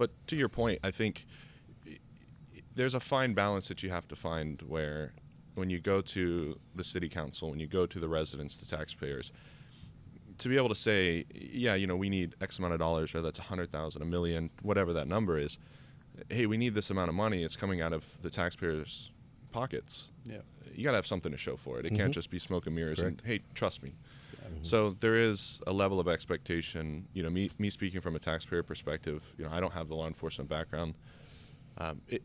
But to your point, I think there's a fine balance that you have to find where when you go to the city council, when you go to the residents, the taxpayers, to be able to say, yeah, we need X amount of dollars, whether that's $100,000, $1 million, whatever that number is. Hey, we need this amount of money. It's coming out of the taxpayers' pockets. Yeah. You got to have something to show for it. It can't just be smoke and mirrors. Correct. And hey, trust me. So there is a level of expectation. Me speaking from a taxpayer perspective. I don't have the law enforcement background.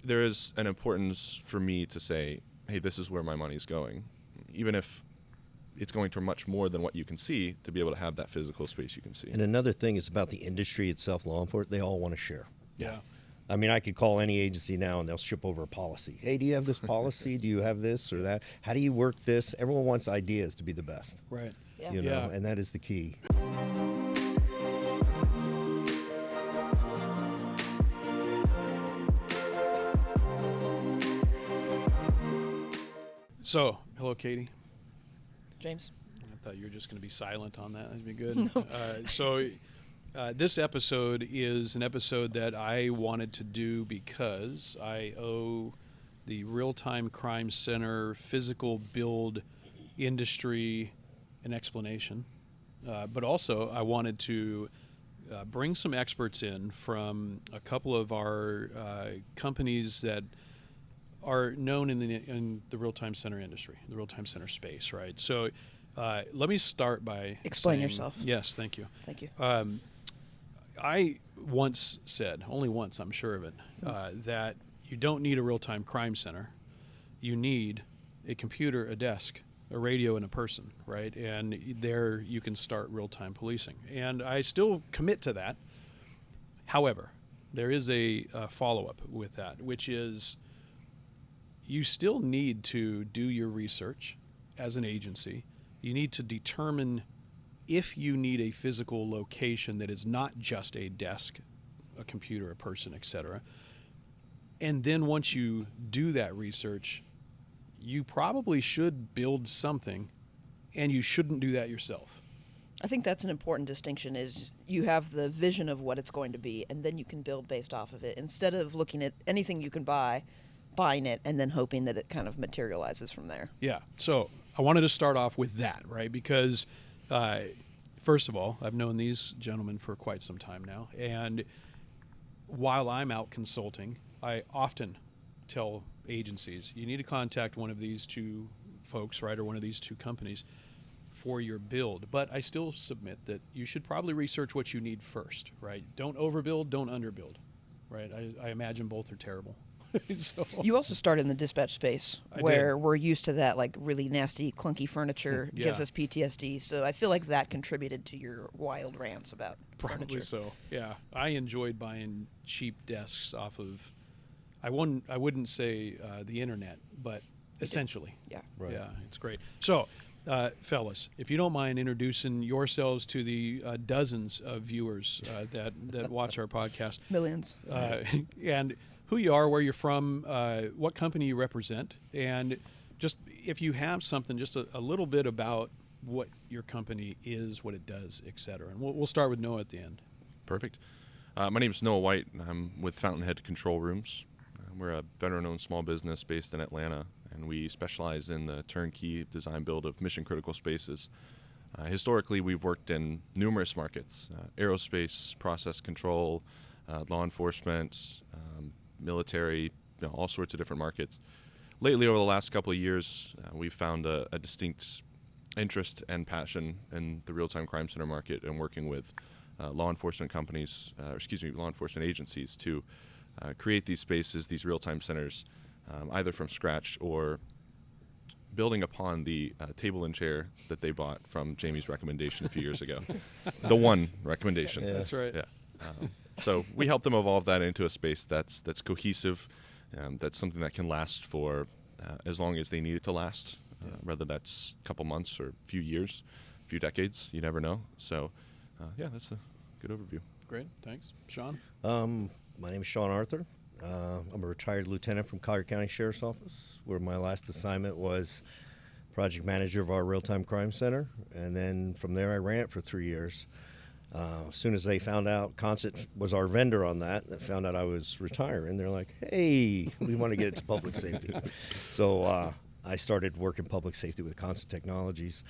There is an importance for me to say, hey, this is where my money's going, even if it's going to much more than what you can see, to be able to have that physical space you can see. And another thing is about the industry itself, law enforcement, they all want to share. Yeah. I mean, I could call any agency now and they'll ship over a policy. Hey, do you have this policy? Do you have this or that? How do you work this? Everyone wants ideas to be the best. Right. Yeah. And that is the key. So, hello, Caity. James. I thought you were just going to be silent on that. That'd be good. So this episode is an episode that I wanted to do because I owe the Real-Time Crime Center physical build industry an explanation. But also I wanted to bring some experts in from a couple of our companies that are known in the real-time center industry, the real-time center space, right? So let me start by Explain saying, yourself. Yes, thank you. Thank you. I once said, only once I'm sure of it, that you don't need a real-time crime center. You need a computer, a desk, a radio, and a person, right? And there you can start real-time policing. And I still commit to that. However, there is a follow-up with that, which is you still need to do your research as an agency. You need to determine if you need a physical location that is not just a desk, a computer, a person, etc. And then once you do that research, you probably should build something, and you shouldn't do that yourself. I think that's an important distinction is you have the vision of what it's going to be, and then you can build based off of it, instead of looking at anything you can buy, buying it, and then hoping that it kind of materializes from there. Yeah. So I wanted to start off with that, right? Because first of all, I've known these gentlemen for quite some time now, and while I'm out consulting, I often tell agencies, you need to contact one of these two folks, right, or one of these two companies for your build. But I still submit that you should probably research what you need first, right? Don't overbuild, don't underbuild, right? I imagine both are terrible. So, You also start in the dispatch space where we're used to that, like really nasty, clunky furniture gives us PTSD. So I feel like that contributed to your wild rants about probably furniture. so. Yeah, I enjoyed buying cheap desks off of. I wouldn't say the internet, but essentially. Yeah. Right. Yeah, it's great. So, fellas, if you don't mind introducing yourselves to the dozens of viewers that watch our podcast, Millions. and who you are, where you're from, what company you represent, and just if you have something, just a little bit about what your company is, what it does, et cetera. And we'll start with Noah at the end. Perfect. My name is Noah White, and I'm with Fountainhead Control Rooms. We're a veteran-owned small business based in Atlanta, and we specialize in the turnkey design build of mission-critical spaces. Historically, we've worked in numerous markets, aerospace, process control, law enforcement, military, all sorts of different markets. Lately, over the last couple of years, we've found a distinct interest and passion in the real-time crime center market and working with law enforcement agencies to create these spaces, these real-time centers, either from scratch or building upon the table and chair that they bought from Jamie's recommendation a few years ago. The one recommendation. Yeah. That's right. Yeah. So we help them evolve that into a space that's cohesive, that's something that can last for as long as they need it to last, whether that's a couple months or a few years, a few decades, you never know. So, that's a good overview. Great, thanks. Sean? My name is Sean Arthur. I'm a retired lieutenant from Collier County Sheriff's Office, where my last assignment was project manager of our real-time crime center. And then from there, I ran it for 3 years. As soon as they found out Constant was our vendor on that, they found out I was retiring, they're like, hey, we want to get into public safety. So I started working public safety with Constant Technologies.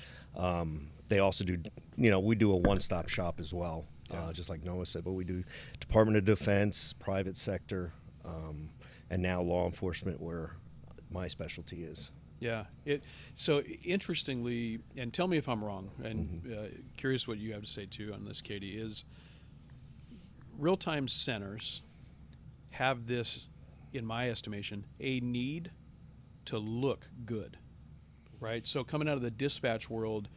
They also do, we do a one-stop shop as well, just like Noah said, but we do Department of Defense, private sector, and now law enforcement, where my specialty is. Yeah. So interestingly, and tell me if I'm wrong, and curious what you have to say too on this, Caity, is real-time centers have this, in my estimation, a need to look good, right? So coming out of the dispatch world,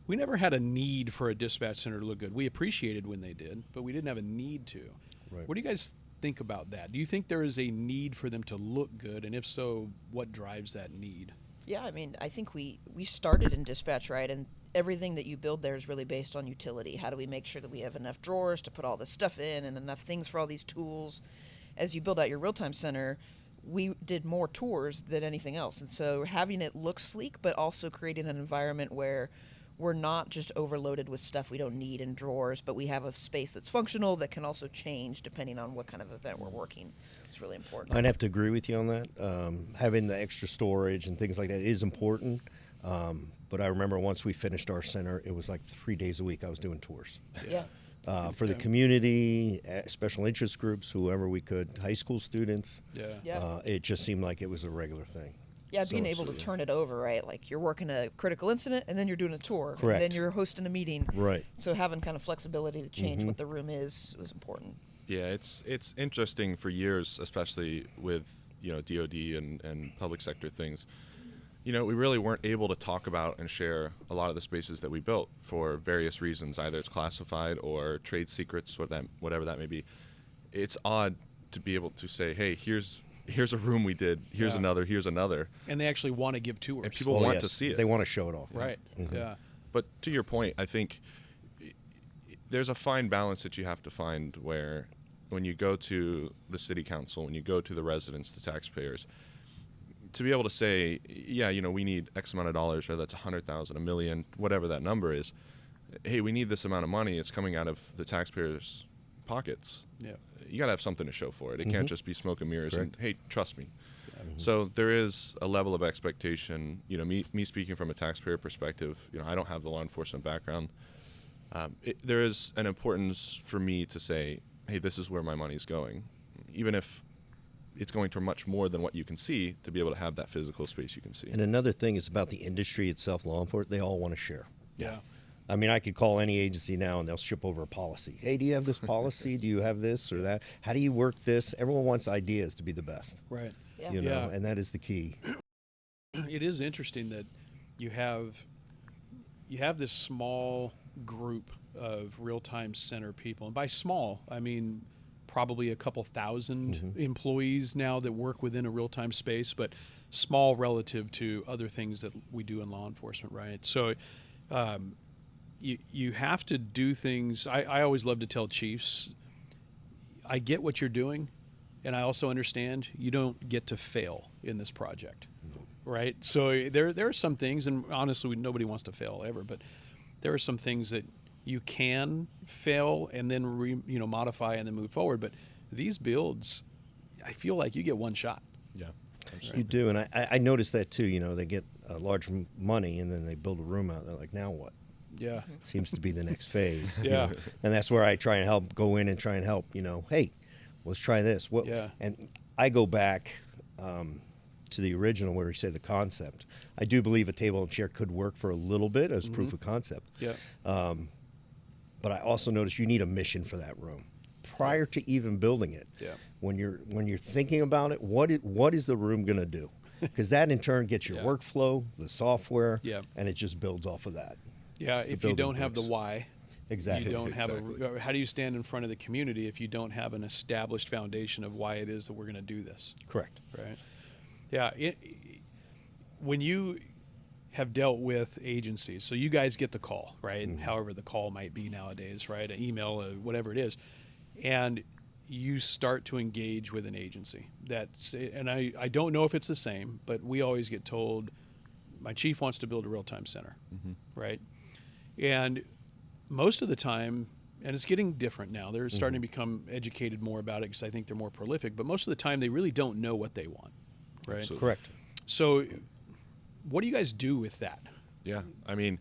we never had a need for a dispatch center to look good. We appreciated when they did, but we didn't have a need to. Right. What do you guys think about that? Do you think there is a need for them to look good? And if so, what drives that need? Yeah, I mean, I think we started in dispatch, right? And everything that you build there is really based on utility. How do we make sure that we have enough drawers to put all this stuff in and enough things for all these tools? As you build out your real-time center, we did more tours than anything else. And so having it look sleek, but also creating an environment where we're not just overloaded with stuff we don't need in drawers, but we have a space that's functional that can also change depending on what kind of event we're working. It's really important. I'd have to agree with you on that. Having the extra storage and things like that is important. But I remember once we finished our center, it was like 3 days a week I was doing tours. Yeah. For the community, special interest groups, whoever we could, high school students. Yeah. It just seemed like it was a regular thing. Yeah, being able to turn it over, right? Like you're working a critical incident and then you're doing a tour. Correct. And then you're hosting a meeting. Right. So having kind of flexibility to change what the room is important. Yeah, it's interesting for years, especially with DoD and public sector things. We really weren't able to talk about and share a lot of the spaces that we built for various reasons. Either it's classified or trade secrets, whatever that may be. It's odd to be able to say, hey, here's a room we did, here's another. And they actually want to give tours. And people want to see it. They want to show it off. Right. Yeah. But to your point, I think there's a fine balance that you have to find where when you go to the city council, when you go to the residents, the taxpayers, to be able to say, yeah, we need X amount of dollars, whether that's 100,000, a million, whatever that number is. Hey, we need this amount of money. It's coming out of the taxpayers' pockets. Yeah. You got to have something to show for it. It can't just be smoke and mirrors. Correct. And hey, trust me. So there is a level of expectation. Me speaking from a taxpayer perspective. I don't have the law enforcement background. There is an importance for me to say, hey, this is where my money's going, even if it's going to much more than what you can see, to be able to have that physical space you can see. And another thing is about the industry itself, law enforcement, they all want to share. Yeah. I mean, I could call any agency now and they'll ship over a policy. Hey, do you have this policy? Do you have this or that? How do you work this? Everyone wants ideas to be the best. Right. Yeah. Yeah. And that is the key. It is interesting that you have this small group of real-time center people. And by small, I mean probably a couple thousand employees now that work within a real-time space, but small relative to other things that we do in law enforcement, right? So you have to do things. I always love to tell chiefs, I get what you're doing, and I also understand you don't get to fail in this project, right? So there are some things, and honestly, nobody wants to fail ever, but there are some things that you can fail and then modify and then move forward. But these builds, I feel like you get one shot. Yeah. You do, and I noticed that too. They get large money and then they build a room out. They're like, now what? Yeah. Seems to be the next phase. Yeah. And that's where I try and go in and try and help. Hey, let's try this. Yeah. And I go back to the original where we say the concept. I do believe a table and chair could work for a little bit as proof of concept. Yeah. But I also noticed you need a mission for that room prior to even building it. Yeah. When you're thinking about it, what is the room going to do? Because that in turn gets your workflow, the software, and it just builds off of that. Yeah. If you don't have the why, exactly, you don't have how do you stand in front of the community if you don't have an established foundation of why it is that we're going to do this? Correct. Right. Yeah. When you have dealt with agencies, so you guys get the call, right? However the call might be nowadays, right? An email, whatever it is, and you start to engage with an agency and I don't know if it's the same, but we always get told, my chief wants to build a real-time center, right? And most of the time and it's getting different now. They're starting to become educated more about it because I think they're more prolific. But most of the time, they really don't know what they want, right? Absolutely. Correct. So, what do you guys do with that? Yeah, I mean,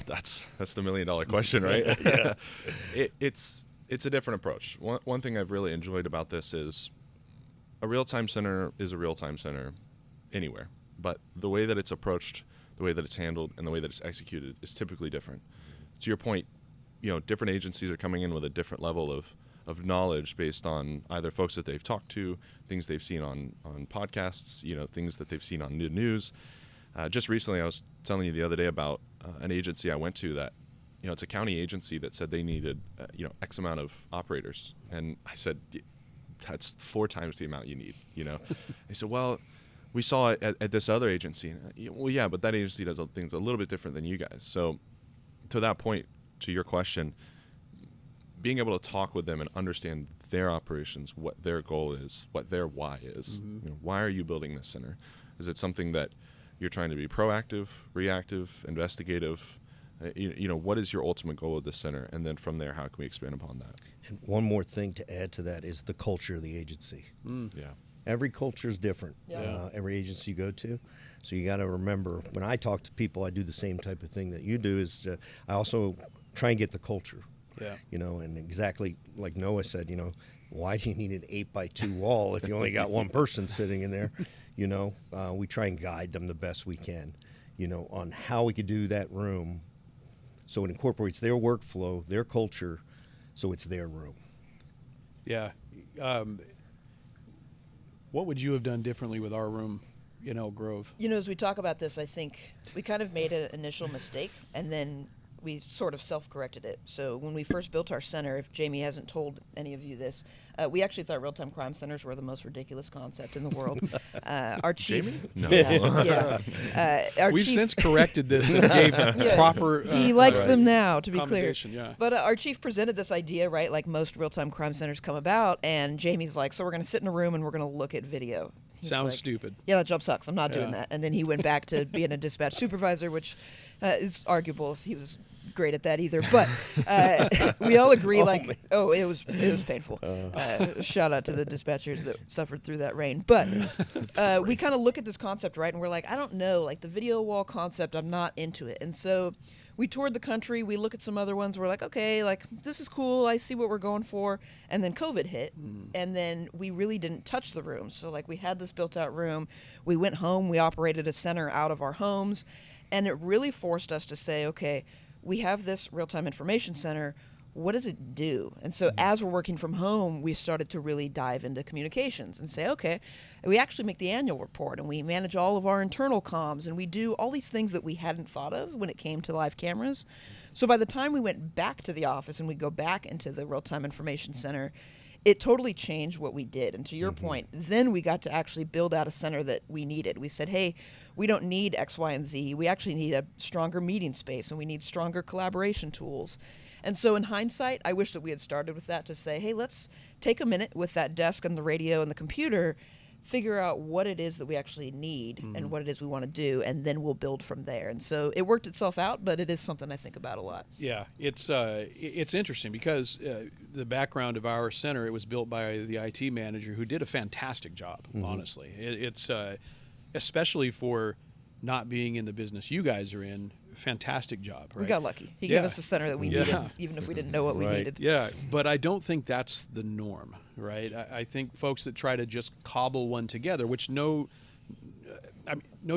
that's the $1 million question, right? It's a different approach. One thing I've really enjoyed about this is a real-time center is a real-time center anywhere, but the way that it's approached, the way that it's handled, and the way that it's executed is typically different. To your point, different agencies are coming in with a different level of knowledge based on either folks that they've talked to, things they've seen on podcasts, things that they've seen on the news. Just recently, I was telling you the other day about an agency I went to that, it's a county agency that said they needed, X amount of operators. And I said, that's 4 times the amount you need, They said, well, we saw it at this other agency. Well, yeah, but that agency does things a little bit different than you guys. So to that point, to your question, being able to talk with them and understand their operations, what their goal is, what their why is. Why are you building this center? Is it something that you're trying to be proactive, reactive, investigative? What is your ultimate goal of this center? And then from there, how can we expand upon that? And one more thing to add to that is the culture of the agency. Yeah. Every culture is different. Yeah. Every agency you go to. So you got to remember, when I talk to people, I do the same type of thing that you do. Is I also try and get the culture. Yeah. And exactly like Noah said, why do you need an 8x2 wall if you only got one person sitting in there? We try and guide them the best we can, on how we could do that room so it incorporates their workflow, their culture, so it's their room. Yeah. What would you have done differently with our room in Elk Grove? As we talk about this, I think we kind of made an initial mistake, and then we sort of self-corrected it. So when we first built our center, if Jamie hasn't told any of you this, we actually thought real-time crime centers were the most ridiculous concept in the world. Our chief, Jamie? No. Our We've chief, since corrected this and gave proper. he likes right. them now, to be clear. Commendation, yeah. But our chief presented this idea, right? Like most real-time crime centers come about, and Jamie's like, "So we're going to sit in a room and we're going to look at video." He's Sounds like, stupid. Yeah, that job sucks. I'm not doing Yeah. that. And then he went back to being a dispatch supervisor, which is arguable if he was great at that either. But we all agree, it was painful. Shout out to the dispatchers that suffered through that rain. But we kind of look at this concept, right? And we're like, I don't know, like the video wall concept, I'm not into it. And so we toured the country. We look at some other ones. We're like, okay, like this is cool. I see what we're going for. And then COVID hit, and then we really didn't touch the room. So like we had this built-out room. We went home. We operated a center out of our homes, and it really forced us to say, okay, we have this real-time information center. What does it do? And so as we're working from home, we started to really dive into communications and say, okay, we actually make the annual report and we manage all of our internal comms and we do all these things that we hadn't thought of when it came to live cameras. So by the time we went back to the office and we go back into the real-time information center, it totally changed what we did. And to your point, then we got to actually build out a center that we needed. We said, hey, we don't need X, Y, and Z. We actually need a stronger meeting space and we need stronger collaboration tools. And so in hindsight, I wish that we had started with that to say, hey, let's take a minute with that desk and the radio and the computer, figure out what it is that we actually need and what it is we want to do, and then we'll build from there. And so it worked itself out, but it is something I think about a lot. Yeah, it's interesting because the background of our center, it was built by the IT manager who did a fantastic job, honestly. It's especially for not being in the business you guys are in, fantastic job. Right? We got lucky. He gave us a center that we needed, Yeah. even if we didn't know what we needed. Yeah, but I don't think that's the norm, right? I think folks that try to just cobble one together, which no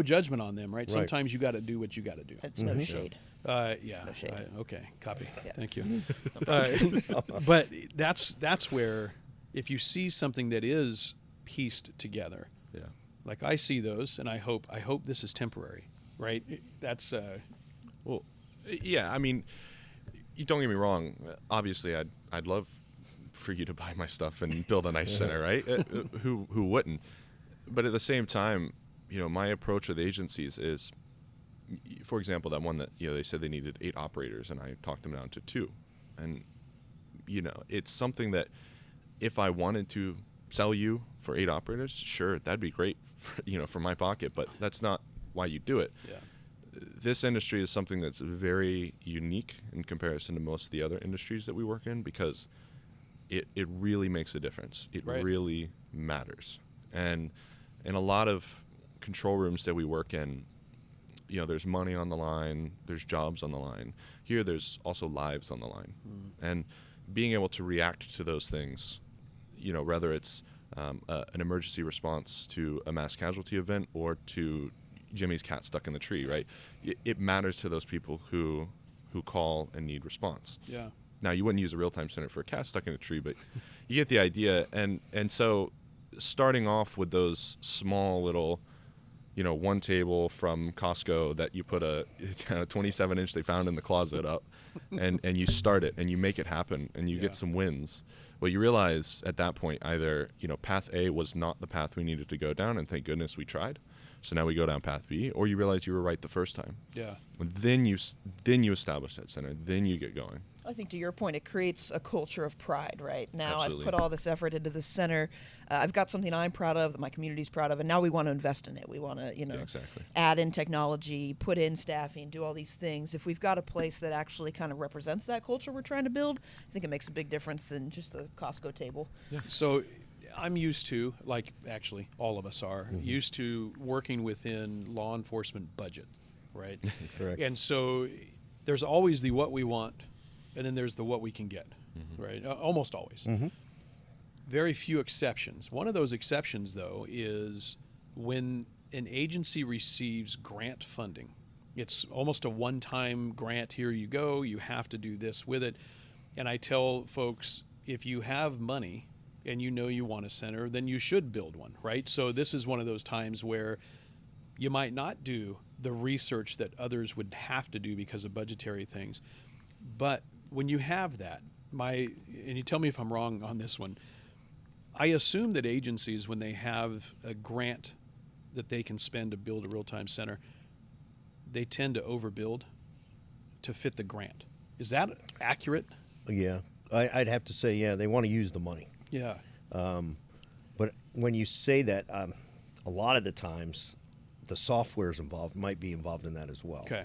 judgment on them, right? Sometimes you got to do what you got to do. It's no shade. Yeah. No shade. Okay, copy. Yeah. Thank you. But that's where if you see something that is pieced together, Yeah. like I see those, and I hope this is temporary, right? That's Well, yeah, I mean, you don't get me wrong. Obviously, I'd love for you to buy my stuff and build a nice center, right? Who wouldn't? But at the same time, my approach with agencies is, for example, that one that they said they needed 8 operators, and I talked them down to 2, and it's something that if I wanted to sell you for 8 operators, sure, that'd be great, for my pocket, but that's not why you do it. yeah. this industry is something that's very unique in comparison to most of the other industries that we work in, because it really makes a difference. It Right. really matters. And in a lot of control rooms that we work in, there's money on the line, there's jobs on the line. Here, there's also lives on the line. And being able to react to those things, whether it's an emergency response to a mass casualty event or to Jimmy's cat stuck in the tree, right? It matters to those people who call and need response. Yeah. Now, you wouldn't use a real-time center for a cat stuck in a tree, but you get the idea. And so starting off with those small little, one table from Costco that you put a 27-inch they found in the closet up, and you start it and you make it happen and you Yeah. get some wins. Well, you realize at that point either, path A was not the path we needed to go down, and thank goodness we tried. So now we go down path B, or you realize you were right the first time. Yeah. And then you establish that center. Then you get going. I think to your point, it creates a culture of pride, right? Now Absolutely. I've put all this effort into the center. I've got something I'm proud of, that my community's proud of, and now we want to invest in it. We want to, Yeah, exactly. add in technology, put in staffing, do all these things. If we've got a place that actually kind of represents that culture we're trying to build, I think it makes a big difference than just the Costco table. So I'm used to, like actually all of us are, used to working within law enforcement budget, right? Correct. And so there's always the what we want, and then there's the what we can get, right? Almost always. Very few exceptions. One of those exceptions, though, is when an agency receives grant funding. It's almost a one-time grant. Here you go. You have to do this with it. And I tell folks, if you have money and you want a center, then you should build one, right? So this is one of those times where you might not do the research that others would have to do because of budgetary things. But when you have that, and you tell me if I'm wrong on this one, I assume that agencies, when they have a grant that they can spend to build a real-time center, they tend to overbuild to fit the grant. Is that accurate? Yeah, I'd have to say, yeah, they want to use the money. Yeah. But when you say that, a lot of the times, the software's might be involved in that as well. Okay.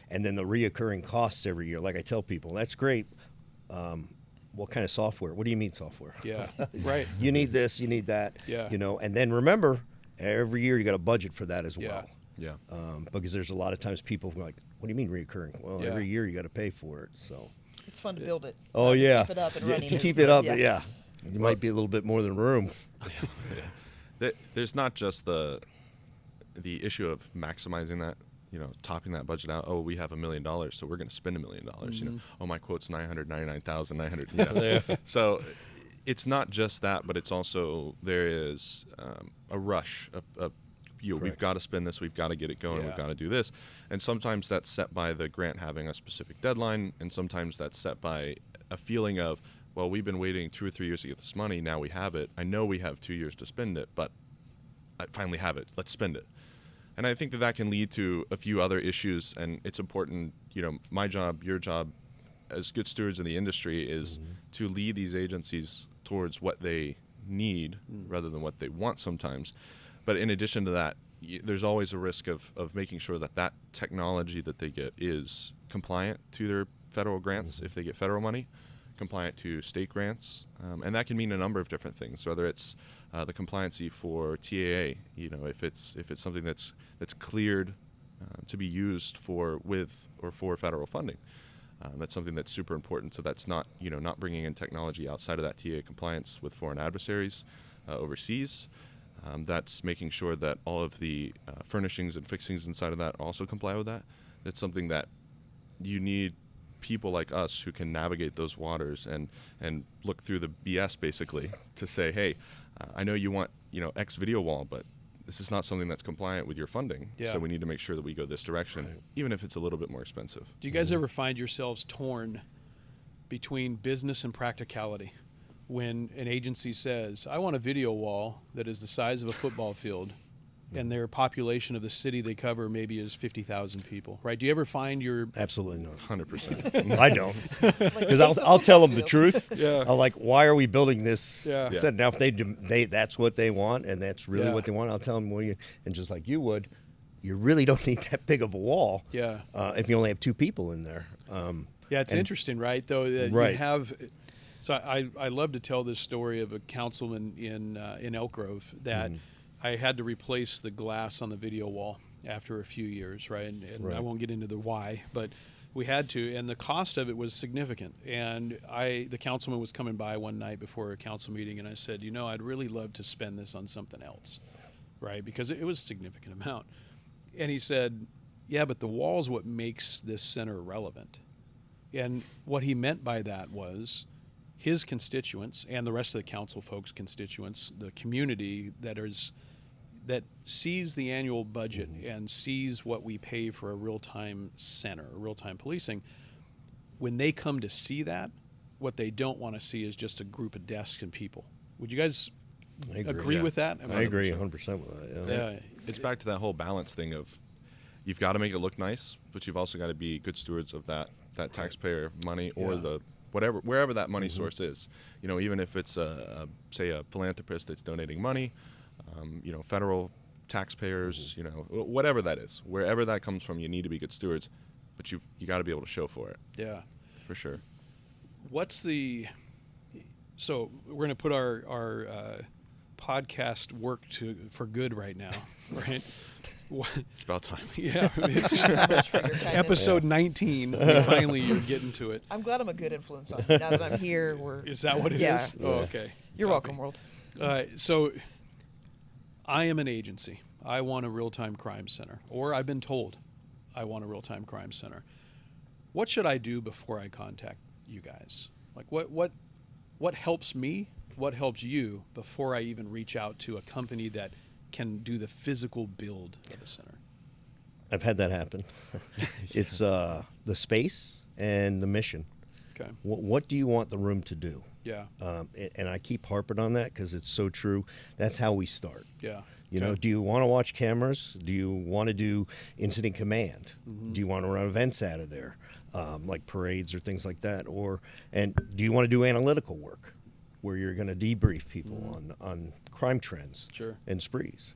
And then the reoccurring costs every year. Like I tell people, that's great. What kind of software? What do you mean software? Yeah. Right. You need this, you need that. Yeah. And then remember, every year you got a budget for that as well. Yeah. Because there's a lot of times people who are like, what do you mean reoccurring? Well, Yeah. every year you got to pay for it. So. It's fun to build it. Oh yeah. Keep it up and Yeah, running. to is keep the- it up, yeah. You might be a little bit more than room. There's not just the issue of maximizing that, topping that budget out. Oh, we have $1 million, so we're going to spend $1 million. Oh, my quote's 999,900. So it's not just that, but it's also there is a rush. We've Correct. got to spend this. We've got to get it going. Yeah. We've got to do this. And sometimes that's set by the grant having a specific deadline, and sometimes that's set by a feeling of, well, we've been waiting 2 or 3 years to get this money. Now we have it. I know we have 2 years to spend it, but I finally have it. Let's spend it. And I think that can lead to a few other issues, and it's important, my job, your job, as good stewards in the industry is to lead these agencies towards what they need rather than what they want sometimes. But in addition to that, there's always a risk of making sure that technology that they get is compliant to their federal grants if they get federal money, compliant to state grants, and that can mean a number of different things, whether it's the compliancy for TAA, if it's something that's cleared to be used with or for federal funding. That's something that's super important. So that's not not bringing in technology outside of that TAA compliance with foreign adversaries overseas. That's making sure that all of the furnishings and fixings inside of that also comply with that. That's something that you need people like us who can navigate those waters and look through the BS basically to say, hey, I know you want X video wall, but this is not something that's compliant with your funding. Yeah. So we need to make sure that we go this direction, even if it's a little bit more expensive. Do you guys ever find yourselves torn between business and practicality? When an agency says, I want a video wall that is the size of a football field, and their population of the city they cover maybe is 50,000 people, right? Do you ever find your... Absolutely not. 100%. I don't. Like, Because take I'll tell them the football truth. Yeah. I'm like, why are we building this? Yeah. Yeah. Said now if they that's what they want and that's really Yeah. what they want, I'll tell them, and just like you would, you really don't need that big of a wall. Yeah. If you only have 2 people in there. Yeah, it's interesting, right? Though that Right. you have. So I love to tell this story of a councilman in Elk Grove that I had to replace the glass on the video wall after a few years, right? And Right. I won't get into the why, but we had to, and the cost of it was significant. And the councilman was coming by one night before a council meeting, and I said, I'd really love to spend this on something else, right? Because it was a significant amount. And he said, yeah, but the wall's what makes this center relevant. And what he meant by that was his constituents and the rest of the council folks' constituents, the community that sees the annual budget and sees what we pay for a real-time center, real-time policing, when they come to see that, what they don't want to see is just a group of desks and people. Would you guys agree with that? I agree 100% with that. Yeah. It's back to that whole balance thing of you've got to make it look nice, but you've also got to be good stewards of that taxpayer money or the wherever that money source is. Even if it's say a philanthropist that's donating money, federal taxpayers, whatever that is, wherever that comes from, you need to be good stewards, but you got to be able to show for it. Yeah. For sure. So we're going to put our podcast work for good right now, right? It's about time. Yeah, it's So much for your kindness. episode 19. Finally, you're getting to it. I'm glad I'm a good influence on you. Now that I'm here, Is that what it is? Yeah. Oh, okay. You're Copy. welcome, world. So I am an agency. I want a real-time crime center, or I've been told I want a real-time crime center. What should I do before I contact you guys? Like what helps me? What helps you before I even reach out to a company that can do the physical build of a center? I've had that happen. It's the space and the mission. Okay. What do you want the room to do? Yeah. And I keep harping on that because it's so true. That's how we start. Yeah. Do you want to watch cameras? Do you want to do incident command? Do you want to run events out of there, like parades or things like that? And do you want to do analytical work where you're going to debrief people on crime trends and sprees?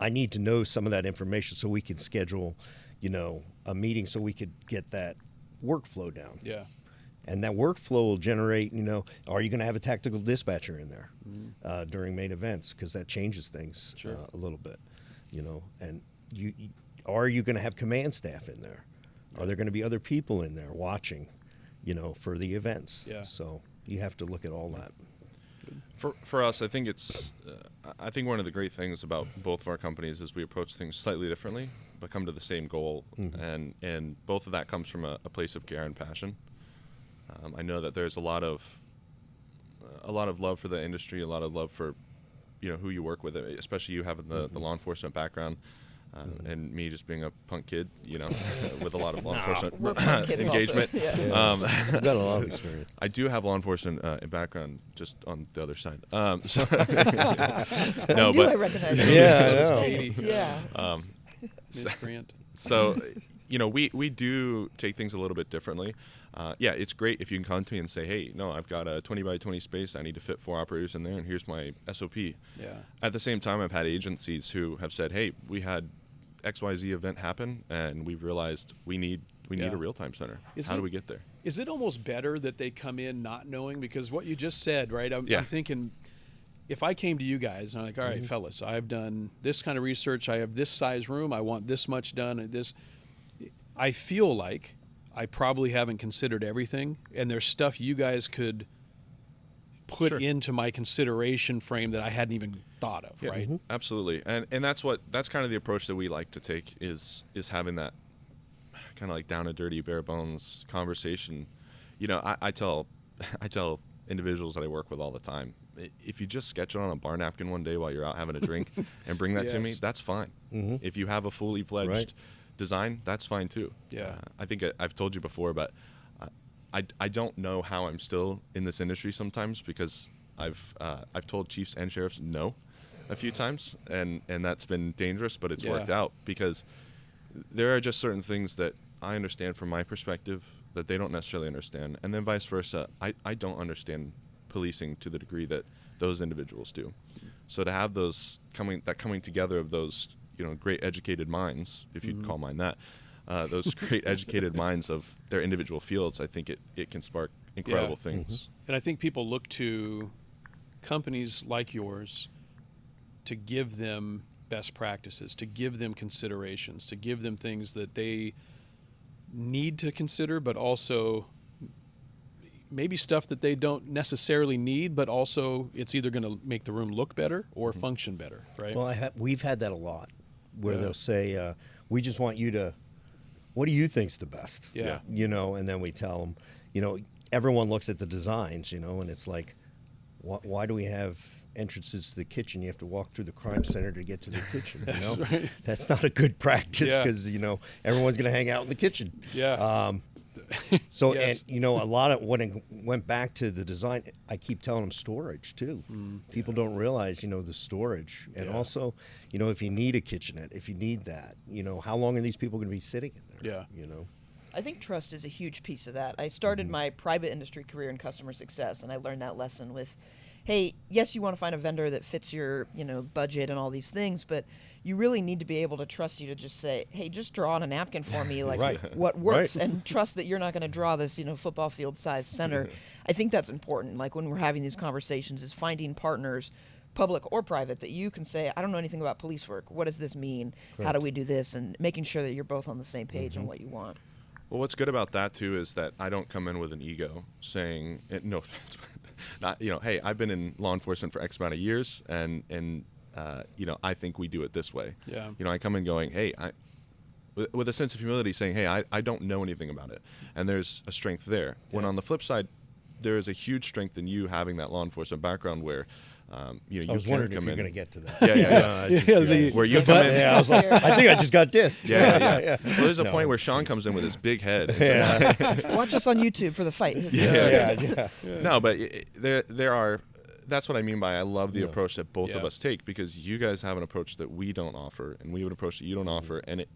I need to know some of that information so we can schedule, a meeting so we could get that workflow down. Yeah. And that workflow will generate, are you going to have a tactical dispatcher in there during main events? Because that changes things a little bit, And are you going to have command staff in there? Are there going to be other people in there watching, for the events? Yeah. So you have to look at all that. For us, I think I think one of the great things about both of our companies is we approach things slightly differently, but come to the same goal, and both of that comes from a place of care and passion. I know that there's a lot of love for the industry, a lot of love for, who you work with, especially you having the law enforcement background, and me just being a punk kid, with a lot of law enforcement We're punk kids engagement. Also. Yeah. I've got a lot of experience. I do have law enforcement background, just on the other side. So I knew I recognized it. Yeah, So I does know. Katie. Yeah. Miscreant. So, we do take things a little bit differently. It's great if you can come to me and say, hey, no, I've got a 20 by 20 space. I need to fit 4 operators in there, and here's my SOP. Yeah. At the same time, I've had agencies who have said, hey, we had XYZ event happen, and we've realized we need a real-time center. How do we get there? Is it almost better that they come in not knowing? Because what you just said, right? I'm thinking, if I came to you guys and I'm like, all right, fellas, I've done this kind of research. I have this size room. I want this much done. And this, I feel like I probably haven't considered everything, and there's stuff you guys could put into my consideration frame that I hadn't even thought of, right? Absolutely, and that's kind of the approach that we like to take is having that kind of like down and dirty, bare bones conversation. I tell individuals that I work with all the time, if you just sketch it on a bar napkin one day while you're out having a drink and bring that to me, that's fine. If you have a fully fledged design, that's fine too. I think I've told you before, but I don't know how I'm still in this industry sometimes, because I've told chiefs and sheriffs no a few times, and that's been dangerous, but it's worked out, because there are just certain things that I understand from my perspective that they don't necessarily understand, and then vice versa. I don't understand policing to the degree that those individuals do. So to have those coming together of those great educated minds, if you'd call mine that, those great educated minds of their individual fields, I think it can spark incredible things. And I think people look to companies like yours to give them best practices, to give them considerations, to give them things that they need to consider, but also maybe stuff that they don't necessarily need, but also it's either going to make the room look better or function better, right? Well, we've had that a lot, where they'll say, "We just want you to. What do you think's the best?" Yeah. And then we tell them, everyone looks at the designs, and it's like, why do we have entrances to the kitchen? You have to walk through the crime center to get to the kitchen. That's right. That's not a good practice, because everyone's going to hang out in the kitchen. Yeah. So Yes. and a lot of when it went back to the design, I keep telling them storage too. People don't realize the storage, and also if you need a kitchenette, if you need that, how long are these people going to be sitting in there? Yeah. I think trust is a huge piece of that. I started my private industry career in customer success, and I learned that lesson with, hey, yes, you want to find a vendor that fits your budget and all these things, but you really need to be able to trust you to just say, hey, just draw on a napkin for me, like Right. what works, Right. and trust that you're not going to draw this football field size center. I think that's important. Like when we're having these conversations, is finding partners, public or private, that you can say, I don't know anything about police work. What does this mean? How do we do this? And making sure that you're both on the same page on what you want. Well, what's good about that too is that I don't come in with an ego saying, no offense, but not, hey, I've been in law enforcement for X amount of years, and I think we do it this way. Yeah. I come in going, hey, with a sense of humility, saying, hey, I don't know anything about it, and there's a strength there. When on the flip side, there is a huge strength in you having that law enforcement background where, you I was can wondering if come you're in. going to get to that. Yeah, Where you come in. I was like, I think I just got dissed. Yeah. Well, there's a point where Sean comes in with his big head. Watch us on YouTube for the fight. Yeah. No, but there are. That's what I mean by I love the approach that both of Yeah. us take, because you guys have an approach that we don't offer, and we have an approach that you don't offer, and it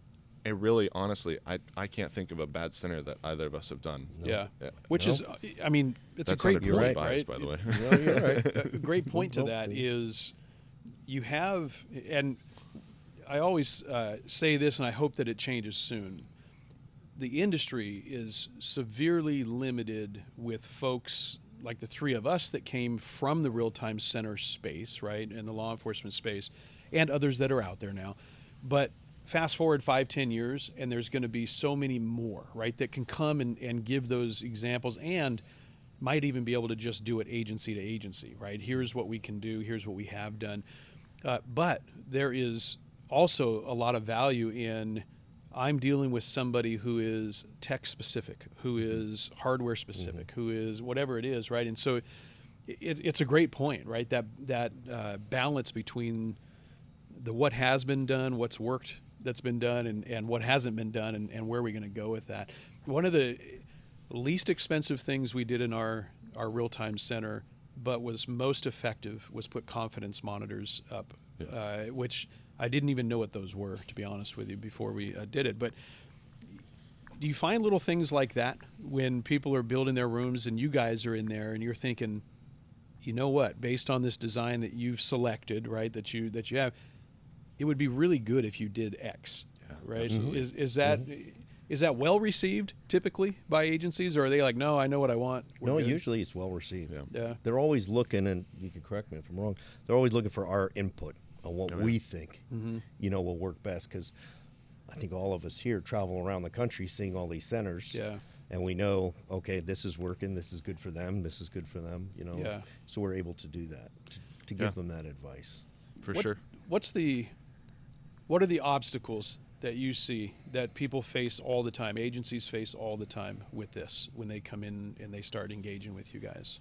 really, honestly, I can't think of a bad center that either of us have done. Yeah. Yeah. Which is, I mean, it's That a great sounded point, really right? biased, by the way. No, you're right. A great point to Well, that is you have, and I always say this, and I hope that it changes soon. The industry is severely limited with folks like the three of us that came from the real-time center space, right, and the law enforcement space, and others that are out there now. But fast forward 5-10 years, and there's going to be so many more, right, that can come and give those examples, and might even be able to just do it agency to agency, right? Here's what we can do. Here's what we have done. But there is also a lot of value in I'm dealing with somebody who is tech specific, who is hardware specific, who is whatever it is, right? And so it's a great point, right? That balance between the what has been done, what's worked that's been done, and what hasn't been done, and where are we going to go with that. One of the least expensive things we did in our real-time center, but was most effective, was put confidence monitors up, which I didn't even know what those were, to be honest with you, before we did it. But do you find little things like that when people are building their rooms and you guys are in there and you're thinking, you know what, based on this design that you've selected, right, that you have, it would be really good if you did X, right? Is that well received typically by agencies, or are they like, no, I know what I want? We're No, good? usually it's well received. Yeah. They're always looking, and you can correct me if I'm wrong, they're always looking for our input on what we think, will work best, because I think all of us here travel around the country seeing all these centers. Yeah. And we know, okay, this is working, this is good for them, this is good for them, Yeah. So we're able to do that, to give them that advice. For sure. What are the obstacles that you see that people face all the time, agencies face all the time with this when they come in and they start engaging with you guys?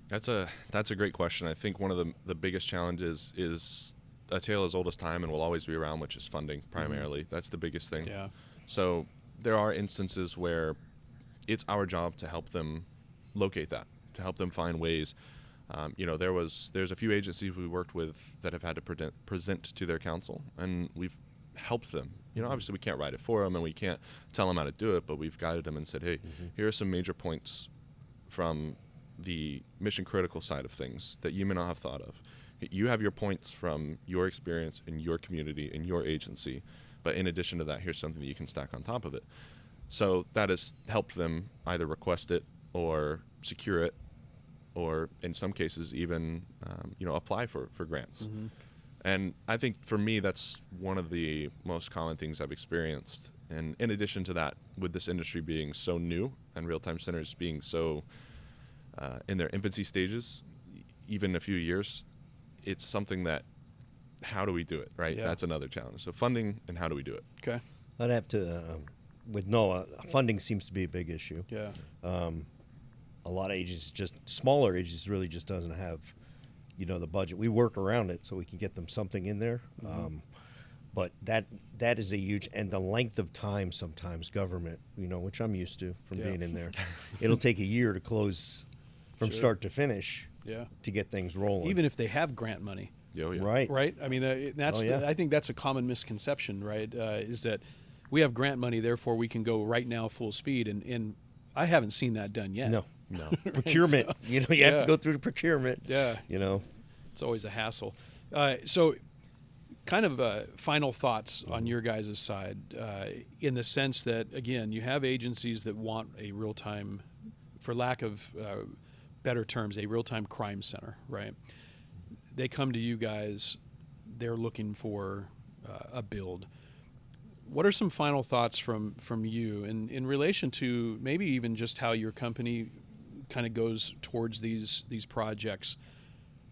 That's a great question. I think one of the biggest challenges is a tale as old as time and will always be around, which is funding primarily. That's the biggest thing. Yeah. So there are instances where it's our job to help them locate that, to help them find ways. There's a few agencies we worked with that have had to present to their council, and we've helped them. Obviously we can't write it for them and we can't tell them how to do it, but we've guided them and said, hey, here are some major points from the mission critical side of things that you may not have thought of. You have your points from your experience in your community, in your agency, but in addition to that, here's something that you can stack on top of it. So that has helped them either request it or secure it, or in some cases even apply for grants. Mm-hmm. And I think for me, that's one of the most common things I've experienced. And in addition to that, with this industry being so new and real-time centers being so in their infancy stages, even a few years, it's something that, how do we do it, right? Yeah. That's another challenge. So funding and how do we do it? Okay. I'd have to, with NOAA, funding seems to be a big issue. Yeah. A lot of agencies, just smaller agencies, really just doesn't have, the budget. We work around it so we can get them something in there. Mm-hmm. But that is a huge, and the length of time sometimes government, which I'm used to from Yeah. being in there. It'll take a year to close from Sure. start to finish Yeah. to get things rolling. Even if they have grant money, Oh, yeah. Right. right? I mean, that's Oh, yeah. I think that's a common misconception, right? Is that we have grant money, therefore we can go right now full speed, and I haven't seen that done yet. No. Procurement, you have Yeah. to go through the procurement. Yeah. It's always a hassle. So kind of final thoughts on your guys' side, in the sense that, again, you have agencies that want a real-time, for lack of better terms, a real-time crime center, right? They come to you guys, they're looking for a build. What are some final thoughts from you in relation to maybe even just how your company kind of goes towards these projects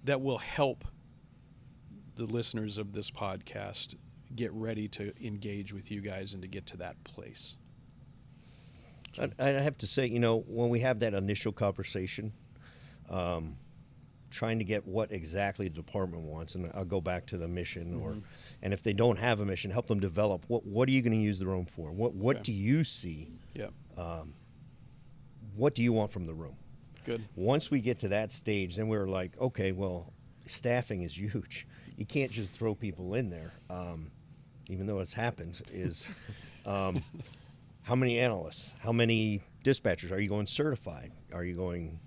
that will help the listeners of this podcast get ready to engage with you guys and to get to that place? I have to say, when we have that initial conversation, trying to get what exactly the department wants, and I'll go back to the mission, and if they don't have a mission, help them develop what are you going to use the room for? What Okay. do you see? Yeah. What do you want from the room? Good. Once we get to that stage, then we're like, okay, well, staffing is huge. You can't just throw people in there, even though it's happened. How many analysts? How many dispatchers? Are you going certified? Are you going,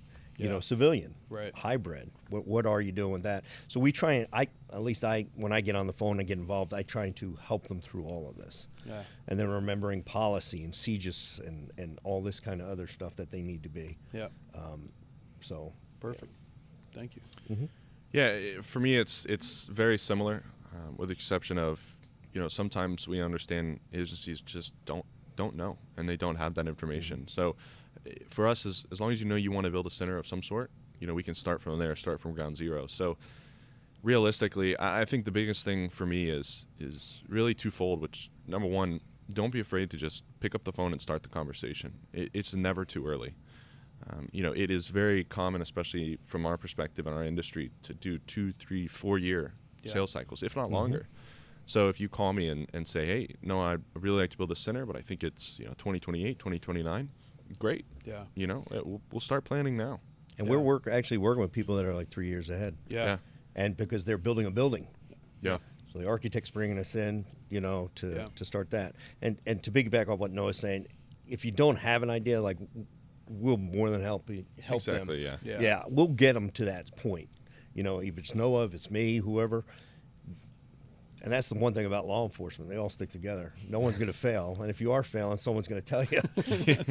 civilian? Right. Hybrid? What are you doing with that? So we try and when I get on the phone and get involved, I try to help them through all of this. Yeah. And then remembering policy and CGIS and all this kind of other stuff that they need to be. Yeah. So Perfect. Thank you. Mm-hmm. Yeah, for me, it's very similar, with the exception of, sometimes we understand agencies just don't know, and they don't have that information. Mm-hmm. So for us, as long as you want to build a center of some sort, we can start from there, start from ground zero. So realistically, I think the biggest thing for me is really twofold, which, number one, don't be afraid to just pick up the phone and start the conversation. It's never too early. It is very common, especially from our perspective in our industry, to do 2, 3, 4 year sales cycles, if not longer. So if you call me and say, hey, no, I'd really like to build a center, but I think it's 2028, 2029, great. Yeah. We'll start planning now. And Yeah. we're actually working with people that are like 3 years ahead. Yeah. And because they're building a building. Yeah. So the architect's bringing us in, to start that. And to piggyback off what Noah's saying, if you don't have an idea, like, we'll more than help them. Exactly, yeah. Yeah. We'll get them to that point. If it's Noah, if it's me, whoever. And that's the one thing about law enforcement. They all stick together. No one's going to fail. And if you are failing, someone's going to tell you,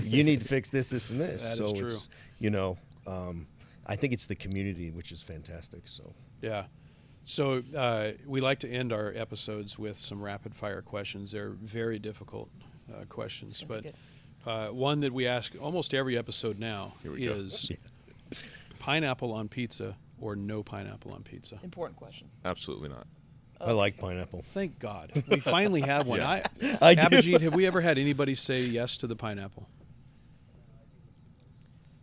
you need to fix this, this, and this. That so is true. It's, I think it's the community, which is fantastic. So Yeah. So we like to end our episodes with some rapid fire questions. They're very difficult questions, It's gonna but be one that we ask almost every episode now Here we go. is pineapple on pizza or no pineapple on pizza. Important question. Absolutely not. I like pineapple. Thank God. We finally have one. Yeah. I do. Abhijit, have we ever had anybody say yes to the pineapple?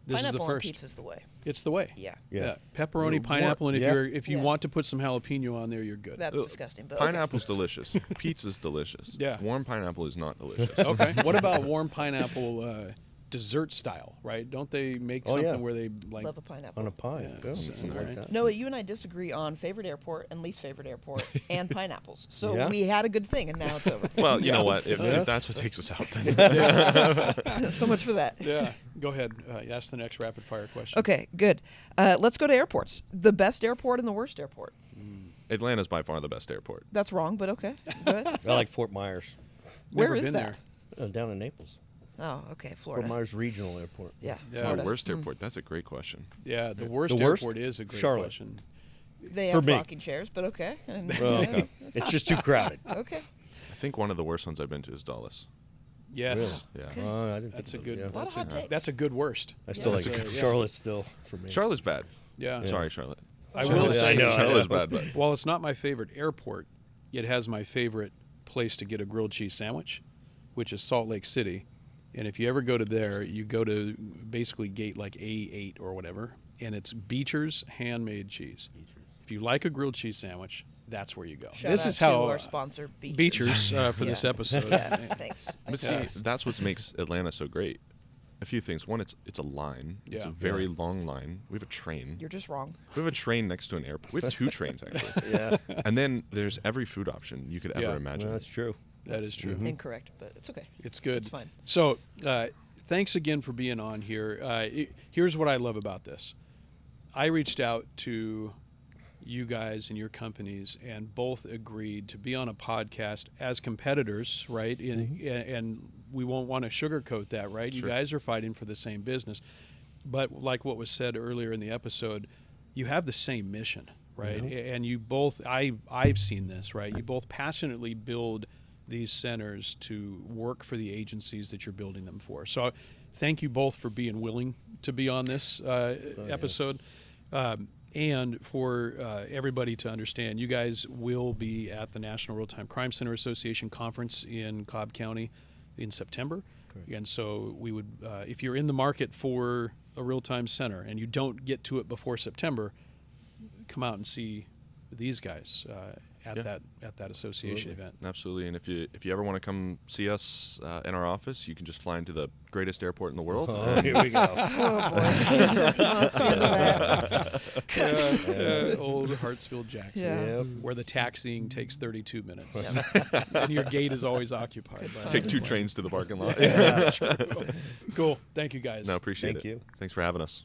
This Pineapple is the on first. pizza's the way. It's the way. Yeah. Yeah. Pepperoni, You're pineapple, and if yeah. if you Yeah. want to put some jalapeno on there, you're good. That's Ugh. disgusting. But okay. Pineapple's delicious. Pizza's delicious. Yeah. Warm pineapple is not delicious. Okay. What about warm pineapple dessert style, right? Don't they make Oh, something yeah. where they like Love a pineapple. On a pie. Yeah, Yeah, it's, something alright. like that. Noah, you and I disagree on favorite airport and least favorite airport and pineapples. So Yeah. we had a good thing, and now it's over. Well, you Yeah. know what? If that's what takes us out, then So much for that. Yeah. Go ahead. Ask the next rapid fire question. Okay, good. Let's go to airports. The best airport and the worst airport. Atlanta's by far the best airport. That's wrong, but okay. Good. I like Fort Myers, Where Never is been that? there. down in Naples. Oh, okay, Fort Florida. Myers Regional Airport. Yeah, Yeah. Florida. Worst airport? That's a great question. Yeah, the worst The worst? airport is a great Charlotte. question. They For have me. rocking chairs, but okay. And, Well, okay. It's just too crowded. okay. I think one of the worst ones I've been to is Dallas. Yes. Really? Yeah. Okay. I didn't That's think a good. yeah. A lot of That's hot a, takes. that's a good worst. I still That's like a- yes. Charlotte still for me. Charlotte's bad. Yeah. Sorry, Charlotte. I Charlotte- will I say, know, I Charlotte's know. bad, but while it's not my favorite airport, it has my favorite place to get a grilled cheese sandwich, which is Salt Lake City. And if you ever go to there, you go to basically gate like A8 or whatever, and it's Beecher's handmade cheese. If you like a grilled cheese sandwich, that's where you go. Shout this out is how to our sponsor, Beecher's. Beecher's for this Yeah. episode. Yeah, thanks. But Yeah. see, that's what makes Atlanta so great. A few things. One, it's a line. It's Yeah. a very long line. We have a train. You're just wrong. We have a train next to an airport. We have two trains actually. Yeah, And then there's every food option you could ever Yeah. imagine. that's true. That is true. Incorrect, but it's okay. It's good. It's fine. So, thanks again for being on here. Here's what I love about this. I reached out to you guys and your companies, and both agreed to be on a podcast as competitors, right? And we won't want to sugarcoat that, right? You Sure. guys are fighting for the same business. But like what was said earlier in the episode, you have the same mission, right? And you both, I've seen this, right? You both passionately build these centers to work for the agencies that you're building them for. So thank you both for being willing to be on this episode. And for everybody to understand, you guys will be at the National Real-Time Crime Center Association Conference in Cobb County in September. Correct. And so we would, if you're in the market for a real-time center and you don't get to it before September, come out and see these guys at Yeah. that association Absolutely. event. Absolutely. And if you ever want to come see us in our office, you can just fly into the greatest airport in the world. Oh, here we go. Oh, boy. Let's see that. Old Hartsfield Jackson, Yeah. Yep. where the taxiing takes 32 minutes, Yeah. and your gate is always occupied. By Take two everyone. trains to the parking lot. Cool. Thank you guys. No, appreciate Thank it. you. Thanks for having us.